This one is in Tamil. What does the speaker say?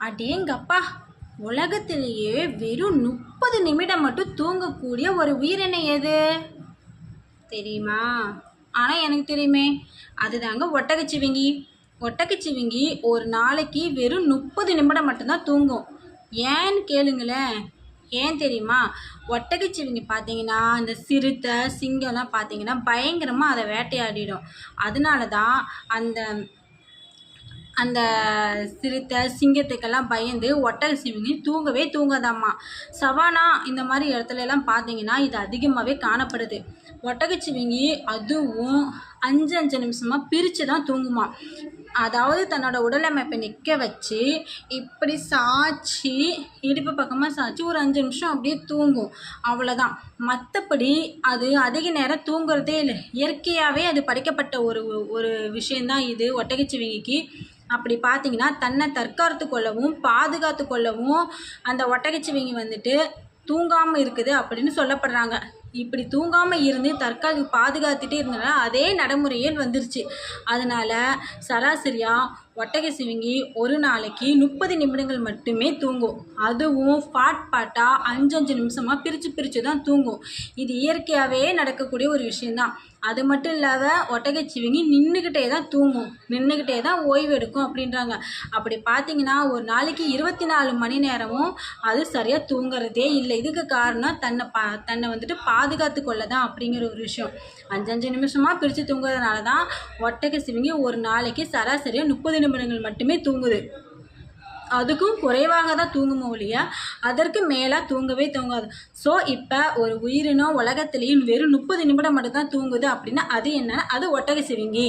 அடேங்கப்பா, உலகத்திலேயே வெறும் 30 நிமிடம் மட்டும் தூங்கக்கூடிய ஒரு உயிரினம் எது தெரியுமா? ஆனால் எனக்கு தெரியுமே, அதுதாங்க ஒட்டகச்சிவிங்கி. ஒட்டகச்சிவிங்கி ஒரு நாளைக்கு வெறும் 30 நிமிடம் மட்டும்தான் தூங்கும். ஏன்னு கேளுங்களேன். ஏன் தெரியுமா? ஒட்டகச்சிவிங்கி பார்த்தீங்கன்னா இந்த சிறுத்தை சிங்கம்லாம் பார்த்தீங்கன்னா பயங்கரமாக அதை வேட்டையாடிடும். அதனால தான் அந்த அந்த சிறுத்தை சிங்கத்துக்கெல்லாம் பயந்து ஒட்டகச்சிவிங்கி தூங்கவே தூங்காதாம்மா. சவானா இந்த மாதிரி இடத்துலலாம் பார்த்தீங்கன்னா இது அதிகமாகவே காணப்படுது. ஒட்டகச்சிவிங்கி அதுவும் 5 நிமிஷமாக பிரித்து தான் தூங்குமா. அதாவது தன்னோட உடல் அமைப்பை நிற்க வச்சு இப்படி சாய்ச்சி இடுப்பு பக்கமாக சாய்ச்சி ஒரு 5 நிமிஷம் அப்படியே தூங்கும், அவ்வளோதான். மற்றபடி அது அதிக நேரம் தூங்குறதே இல்லை. இயற்கையாகவே அது படைக்கப்பட்ட ஒரு ஒரு விஷயந்தான் இது ஒட்டகச்சிவிங்கிக்கு. அப்படி பார்த்தீங்கன்னா தன்னை தற்காத்து கொள்ளவும் பாதுகாத்து கொள்ளவும் அந்த ஒட்டகச்சிவிங்கி வந்துட்டு தூங்காமல் இருக்குது அப்படின்னு சொல்லப்படுறாங்க. இப்படி தூங்காமல் இருந்து தற்காத்து பாதுகாத்துட்டே இருந்தனால அதே நடைமுறையில் வந்துருச்சு. அதனால் சராசரியாக ஒட்டகச்சிவிங்கி ஒரு நாளைக்கு 30 நிமிடங்கள் மட்டுமே தூங்கும். அதுவும் பாட்டாக 5 நிமிஷமாக பிரித்து தான் தூங்கும். இது இயற்கையாகவே நடக்கக்கூடிய ஒரு விஷயந்தான். அது மட்டும் இல்லாத ஒட்டகச்சிவிங்கி நின்றுக்கிட்டே தான் தூங்கும், நின்றுக்கிட்டே தான் ஓய்வு எடுக்கும் அப்படின்றாங்க. அப்படி பார்த்தீங்கன்னா ஒரு நாளைக்கு 24 மணி நேரமும் அது சரியாக தூங்குறதே இல்லை. இதுக்கு காரணம் தன்னை வந்துட்டு பாதுகாத்து கொள்ள தான் அப்படிங்கிற ஒரு விஷயம். 5 நிமிஷமாக பிரித்து தூங்குறதுனால தான் ஒட்டகச்சிவிங்கி ஒரு நாளைக்கு சராசரியாக 30 நிமிடங்கள் மட்டுமே தூங்குது. அதுக்கும் குறைவாக தான் தூங்குமோ ஒழிய அதற்கு மேலே தூங்கவே தூங்காது. ஸோ இப்போ ஒரு உயிரினம் உலகத்திலேயும் வெறும் 30 நிமிடம் மட்டும் தான் தூங்குது அப்படின்னா அது என்னன்னா அது ஒட்டகச்சிவிங்கி.